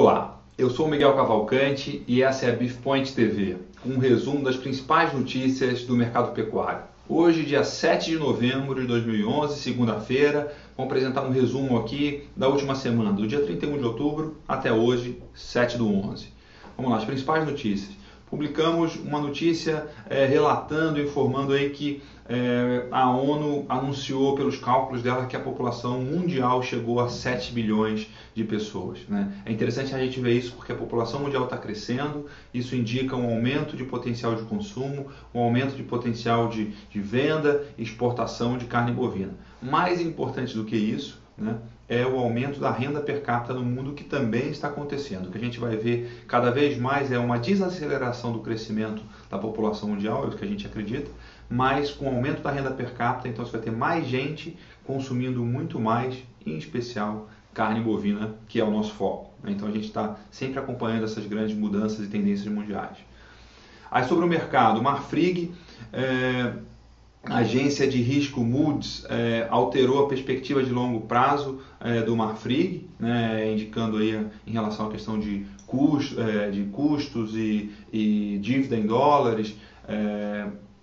Olá, eu sou o Miguel Cavalcante e essa é a Beef Point TV, com um resumo das principais notícias do mercado pecuário. Hoje, dia 7 de novembro de 2011, segunda-feira, vamos apresentar um resumo aqui da última semana, do dia 31 de outubro até hoje, 7/11. Vamos lá, as principais notícias. Publicamos uma notícia relatando, informando aí que a ONU anunciou pelos cálculos dela que a população mundial chegou a 7 bilhões de pessoas, né? É interessante a gente ver isso porque a população mundial está crescendo, isso indica um aumento de potencial de consumo, um aumento de potencial de venda e exportação de carne bovina. Mais importante do que isso, né, é o aumento da renda per capita no mundo, que também está acontecendo. O que a gente vai ver cada vez mais é uma desaceleração do crescimento da população mundial, é o que a gente acredita, mas com o aumento da renda per capita, então você vai ter mais gente consumindo muito mais, em especial carne bovina, que é o nosso foco. Então a gente está sempre acompanhando essas grandes mudanças e tendências mundiais. Aí sobre o mercado, Marfrig, a agência de risco Moody's alterou a perspectiva de longo prazo do Marfrig, né, indicando aí em relação à questão de custos e dívida em dólares,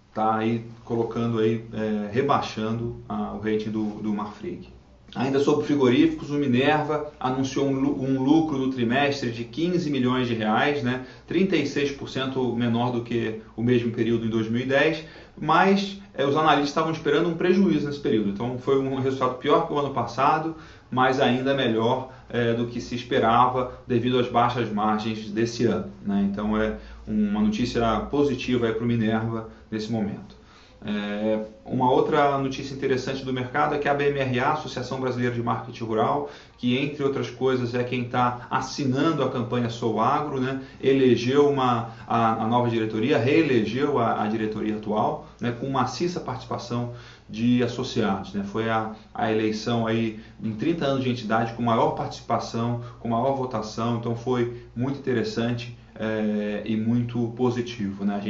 está aí colocando aí, rebaixando o rating do Marfrig. Ainda sobre frigoríficos, o Minerva anunciou um lucro no trimestre de 15 milhões de reais, né? 36% menor do que o mesmo período em 2010, mas os analistas estavam esperando um prejuízo nesse período. Então foi um resultado pior que o ano passado, mas ainda melhor do que se esperava devido às baixas margens desse ano, né? Então é uma notícia positiva para o Minerva nesse momento. Uma outra notícia interessante do mercado é que a BMRA, Associação Brasileira de Marketing Rural, que entre outras coisas é quem está assinando a campanha Sou Agro, né, elegeu a nova diretoria, reelegeu a diretoria atual, né, com maciça participação de associados, né. Foi a eleição aí em 30 anos de entidade com maior participação, com maior votação, então foi muito interessante e muito positivo, né?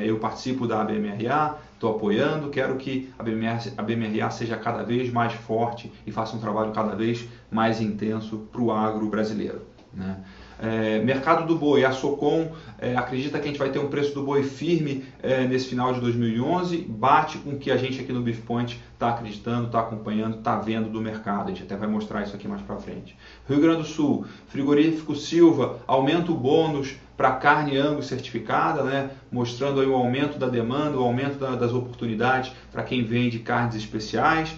Eu participo da BMRA, estou apoiando, quero que a BMRA seja cada vez mais forte e faça um trabalho cada vez mais intenso para o agro brasileiro, né? Mercado do boi, a Socom acredita que a gente vai ter um preço do boi firme nesse final de 2011, bate com o que a gente aqui no Beef Point está acreditando, está acompanhando, está vendo do mercado. A gente até vai mostrar isso aqui mais para frente. Rio Grande do Sul, frigorífico Silva aumenta o bônus para carne Angus certificada, né, mostrando aí o aumento da demanda, o aumento das oportunidades para quem vende carnes especiais.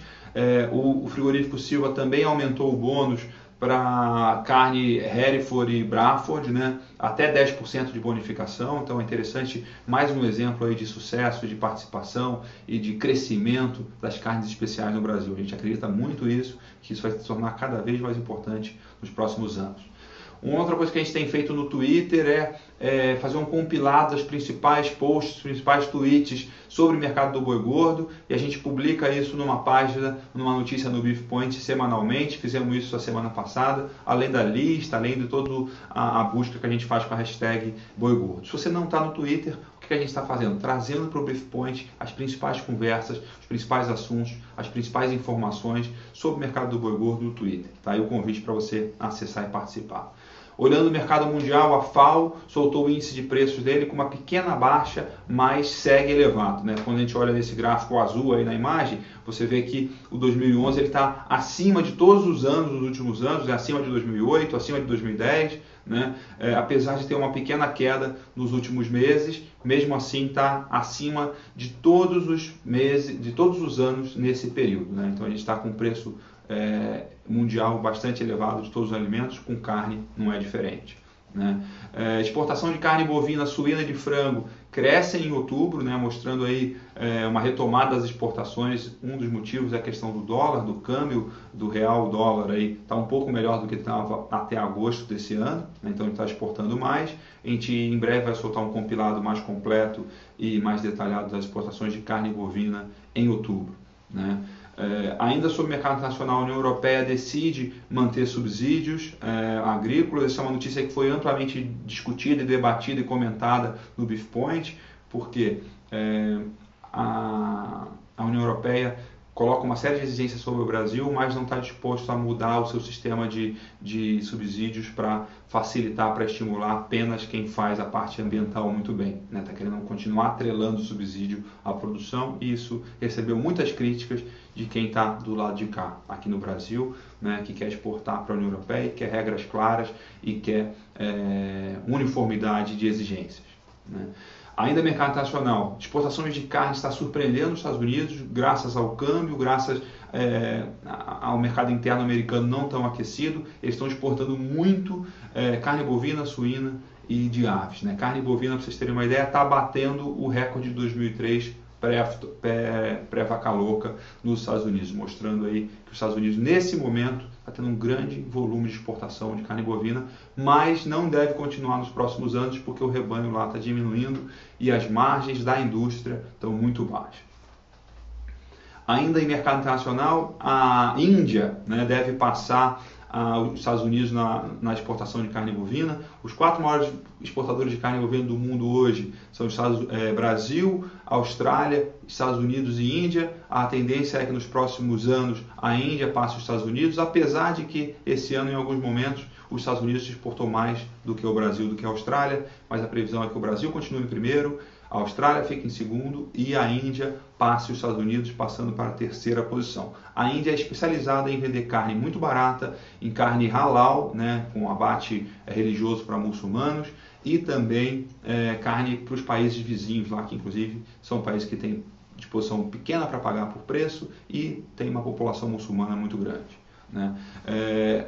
O frigorífico Silva também aumentou o bônus para carne Hereford e Braford, né, até 10% de bonificação. Então é interessante, mais um exemplo aí de sucesso, de participação e de crescimento das carnes especiais no Brasil. A gente acredita muito que isso vai se tornar cada vez mais importante nos próximos anos. Uma outra coisa que a gente tem feito no Twitter é fazer um compilado das principais posts, principais tweets sobre o mercado do boi gordo, e a gente publica isso numa página, numa notícia no Beef Point semanalmente. Fizemos isso a semana passada, além da lista, além de toda a busca que a gente faz com a hashtag boi gordo. Se você não está no Twitter, o que a gente está fazendo? Trazendo para o Beef Point as principais conversas, os principais assuntos, as principais informações sobre o mercado do boi gordo no Twitter. Tá aí o convite para você acessar e participar. Olhando o mercado mundial, a FAO soltou o índice de preços dele com uma pequena baixa, mas segue elevado, né? Quando a gente olha nesse gráfico azul aí na imagem, você vê que o 2011 ele está acima de todos os anos, os últimos anos, acima de 2008, acima de 2010, né? Apesar de ter uma pequena queda nos últimos meses, mesmo assim está acima de todos os meses, de todos os anos nesse período, né? Então a gente está com um preço mundial bastante elevado de todos os alimentos, com carne não é diferente, né? Exportação de carne bovina, suína e de frango crescem em outubro, né, mostrando aí uma retomada das exportações. Um dos motivos é a questão do dólar, do câmbio do real dólar aí está um pouco melhor do que estava até agosto desse ano, né, então a gente está exportando mais. A gente em breve vai soltar um compilado mais completo e mais detalhado das exportações de carne bovina em outubro, né? Ainda sobre o mercado internacional, a União Europeia decide manter subsídios agrícolas. Essa é uma notícia que foi amplamente discutida e debatida e comentada no Beef Point, porque a União Europeia coloca uma série de exigências sobre o Brasil, mas não está disposto a mudar o seu sistema de subsídios para facilitar, para estimular apenas quem faz a parte ambiental muito bem. Está querendo continuar atrelando o subsídio à produção, e isso recebeu muitas críticas de quem está do lado de cá, aqui no Brasil, que quer exportar para a União Europeia, quer regras claras e quer uniformidade de exigências. Ainda mercado internacional, exportações de carne está surpreendendo os Estados Unidos, graças ao câmbio, graças ao mercado interno americano não tão aquecido. Eles estão exportando muito carne bovina, suína e de aves. Carne bovina, para vocês terem uma ideia, está batendo o recorde de 2003 pré-vaca louca nos Estados Unidos, mostrando aí que os Estados Unidos, nesse momento, está tendo um grande volume de exportação de carne bovina, mas não deve continuar nos próximos anos, porque o rebanho lá está diminuindo e as margens da indústria estão muito baixas. Ainda em mercado internacional, a Índia deve passar os Estados Unidos na exportação de carne bovina. Os 4 maiores exportadores de carne bovina do mundo hoje são Brasil, Austrália, Estados Unidos e Índia. A tendência é que nos próximos anos a Índia passe os Estados Unidos, apesar de que esse ano, em alguns momentos, os Estados Unidos exportou mais do que o Brasil, do que a Austrália, mas a previsão é que o Brasil continue em primeiro, a Austrália fica em segundo e a Índia passe os Estados Unidos, passando para a terceira posição. A Índia é especializada em vender carne muito barata, em carne halal, com abate religioso para muçulmanos, e também carne para os países vizinhos lá, que inclusive são países que têm disposição pequena para pagar por preço e tem uma população muçulmana muito grande.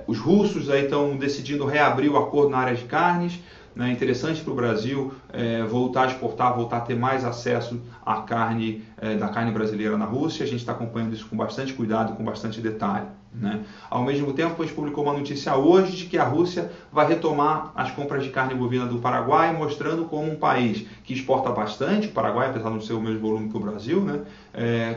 Os russos aí estão decidindo reabrir o acordo na área de carnes. É interessante para o Brasil voltar a exportar, voltar a ter mais acesso à carne, da carne brasileira na Rússia. A gente está acompanhando isso com bastante cuidado, com bastante detalhe. Ao mesmo tempo, a gente publicou uma notícia hoje de que a Rússia vai retomar as compras de carne bovina do Paraguai, mostrando como um país que exporta bastante, o Paraguai, apesar de não ser o mesmo volume que o Brasil,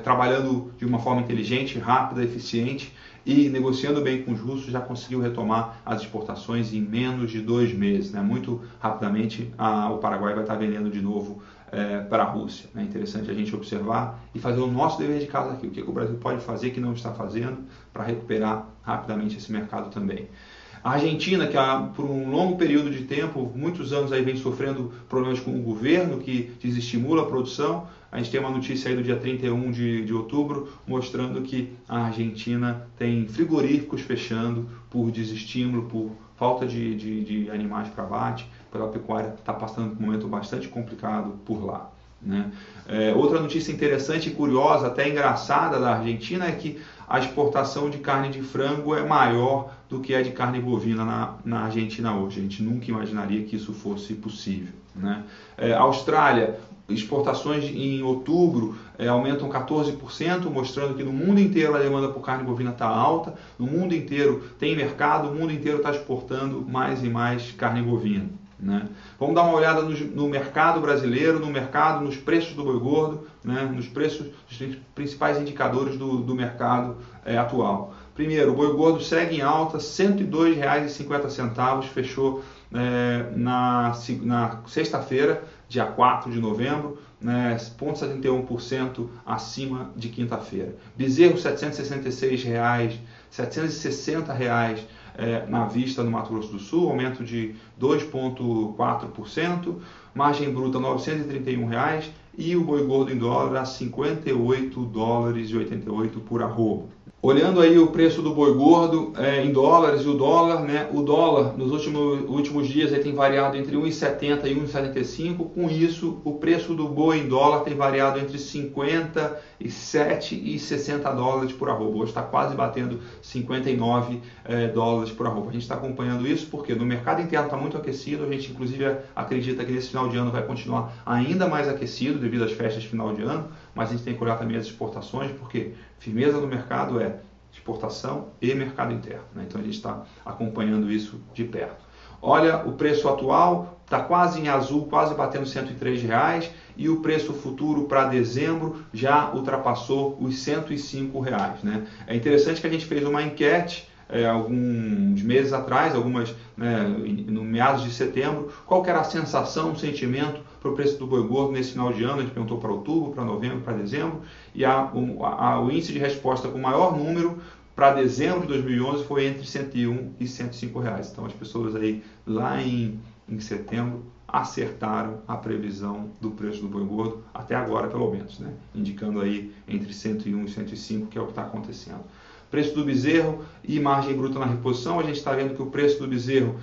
trabalhando de uma forma inteligente, rápida, eficiente, e negociando bem com os russos, já conseguiu retomar as exportações em menos de 2 meses. Muito rapidamente o Paraguai vai estar vendendo de novo para a Rússia. É interessante a gente observar e fazer o nosso dever de casa aqui, o que o Brasil pode fazer que não está fazendo para recuperar rapidamente esse mercado também. A Argentina, que por um longo período de tempo, muitos anos aí vem sofrendo problemas com o governo, que desestimula a produção. A gente tem uma notícia aí do dia 31 de outubro, mostrando que a Argentina tem frigoríficos fechando por desestímulo, por falta de animais para abate, pela pecuária está passando por um momento bastante complicado por lá. Outra notícia interessante e curiosa, até engraçada da Argentina, é que a exportação de carne de frango é maior do que a de carne bovina na Argentina hoje. A gente nunca imaginaria que isso fosse possível. Austrália, exportações em outubro aumentam 14%, mostrando que no mundo inteiro a demanda por carne bovina está alta, no mundo inteiro tem mercado, o mundo inteiro está exportando mais e mais carne bovina. Vamos dar uma olhada no mercado brasileiro, nos preços do boi gordo, nos preços dos principais indicadores do mercado atual. Primeiro, o boi gordo segue em alta, R$ 102,50, fechou na sexta-feira, dia 4 de novembro, 0,71% acima de quinta-feira. Bezerro, R$ 760 reais na vista no Mato Grosso do Sul, aumento de 2,4%, margem bruta R$ 931 reais, e o boi gordo em dólar a $58,88 por arroba. Olhando aí o preço do boi gordo em dólares e o dólar nos últimos dias tem variado entre 1,70 e 1,75. Com isso, o preço do boi em dólar tem variado entre 57 e 60 dólares por arroba. Hoje está quase batendo 59 dólares por arroba. A gente está acompanhando isso porque no mercado interno está muito aquecido. A gente inclusive acredita que nesse final de ano vai continuar ainda mais aquecido devido às festas de final de ano, mas a gente tem que olhar também as exportações, porque firmeza no mercado é exportação e mercado interno. Então a gente está acompanhando isso de perto. Olha, o preço atual está quase em azul, quase batendo R$ 103 reais, e o preço futuro para dezembro já ultrapassou os R$ 105 reais. É interessante que a gente fez uma enquete alguns meses atrás, no meados de setembro, qual que era a sensação, o sentimento para o preço do boi gordo nesse final de ano. A gente perguntou para outubro, para novembro, para dezembro, e o índice de resposta com maior número para dezembro de 2011 foi entre 101 e 105 reais. Então as pessoas aí lá em setembro acertaram a previsão do preço do boi gordo, até agora pelo menos, né? Indicando aí entre 101 e 105, que é o que está acontecendo. Preço do bezerro e margem bruta na reposição, a gente está vendo que o preço do bezerro,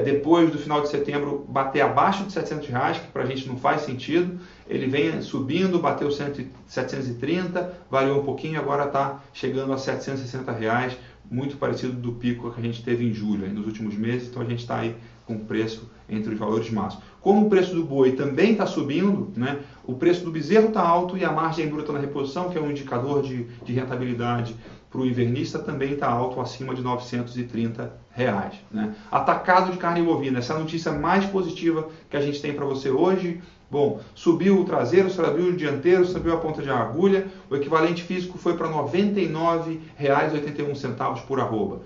depois do final de setembro, bater abaixo de 700 reais, que para a gente não faz sentido. Ele vem subindo, bateu 730, variou um pouquinho, agora está chegando a 760 reais, muito parecido do pico que a gente teve em julho, aí nos últimos meses. Então a gente está aí com preço entre os valores máximos. Como o preço do boi também está subindo, né, o preço do bezerro está alto e a margem bruta na reposição, que é um indicador de rentabilidade para o invernista, também está alto, acima de 930 reais. Né? Atacado de carne bovina, essa é a notícia mais positiva que a gente tem para você hoje. Bom, subiu o traseiro, subiu o dianteiro, subiu a ponta de agulha, o equivalente físico foi para R$ 99,81 por arroba.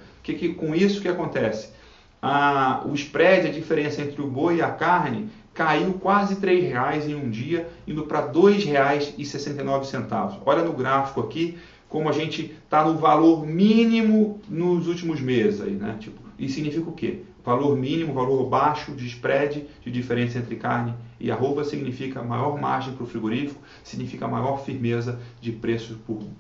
Com isso, o que acontece? O spread, a diferença entre o boi e a carne, caiu quase R$ 3 em um dia, indo para R$ 2,69. Olha no gráfico aqui como a gente está no valor mínimo nos últimos meses. Aí, né? Isso significa o quê? Valor mínimo, valor baixo de spread, de diferença entre carne e arroba, significa maior margem para o frigorífico, significa maior firmeza de preço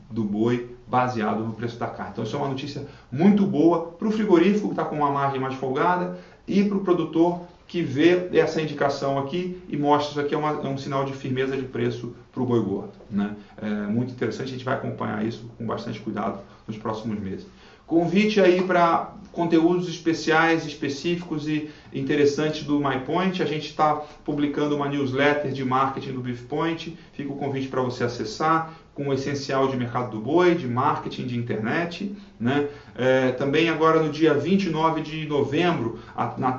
do boi baseado no preço da carne. Então isso é uma notícia muito boa para o frigorífico, que está com uma margem mais folgada, e para o produtor, que vê essa indicação aqui e mostra isso aqui é um sinal de firmeza de preço para o boi gordo. Né? É muito interessante, a gente vai acompanhar isso com bastante cuidado nos próximos meses. Convite aí para conteúdos especiais, específicos e interessantes do MyPoint. A gente está publicando uma newsletter de marketing do BeefPoint. Fica o convite para você acessar, com o essencial de mercado do boi, de marketing, de internet. Né? Também agora no dia 29 de novembro,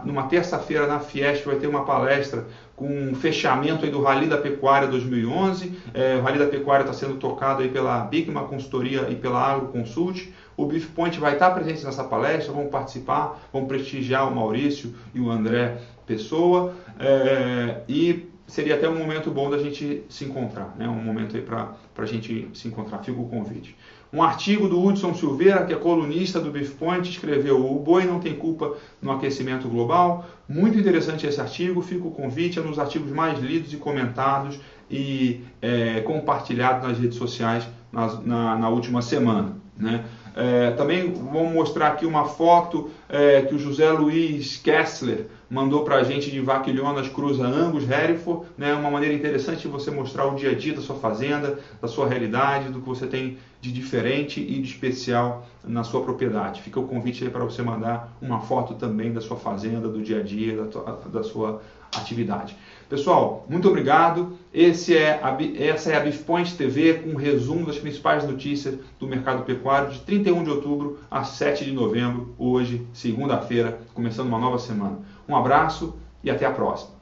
numa terça-feira na Fiesp, vai ter uma palestra com um fechamento aí do Rally da Pecuária 2011. O Rally da Pecuária está sendo tocado aí pela Bigma Consultoria e pela AgroConsult. O BeefPoint vai estar presente nessa palestra, vamos participar, vamos prestigiar o Maurício e o André Pessoa, e seria até um momento bom da gente se encontrar, né? Um momento aí para a gente se encontrar. Fica o convite. Um artigo do Hudson Silveira, que é colunista do BeefPoint, escreveu: o boi não tem culpa no aquecimento global. Muito interessante esse artigo, fica o convite, é um dos artigos mais lidos e comentados e compartilhados nas redes sociais na última semana. Né? Também vamos mostrar aqui uma foto que o José Luiz Kessler mandou para a gente de Vaquilhonas Cruza Angus Hereford, né? Uma maneira interessante de você mostrar o dia a dia da sua fazenda, da sua realidade, do que você tem de diferente e de especial na sua propriedade. Fica o convite aí para você mandar uma foto também da sua fazenda, do dia a dia, da sua atividade. Pessoal, muito obrigado. Essa é a BeefPoint TV com um resumo das principais notícias do mercado pecuário de 31 de outubro a 7 de novembro, hoje, segunda-feira, começando uma nova semana. Um abraço e até a próxima.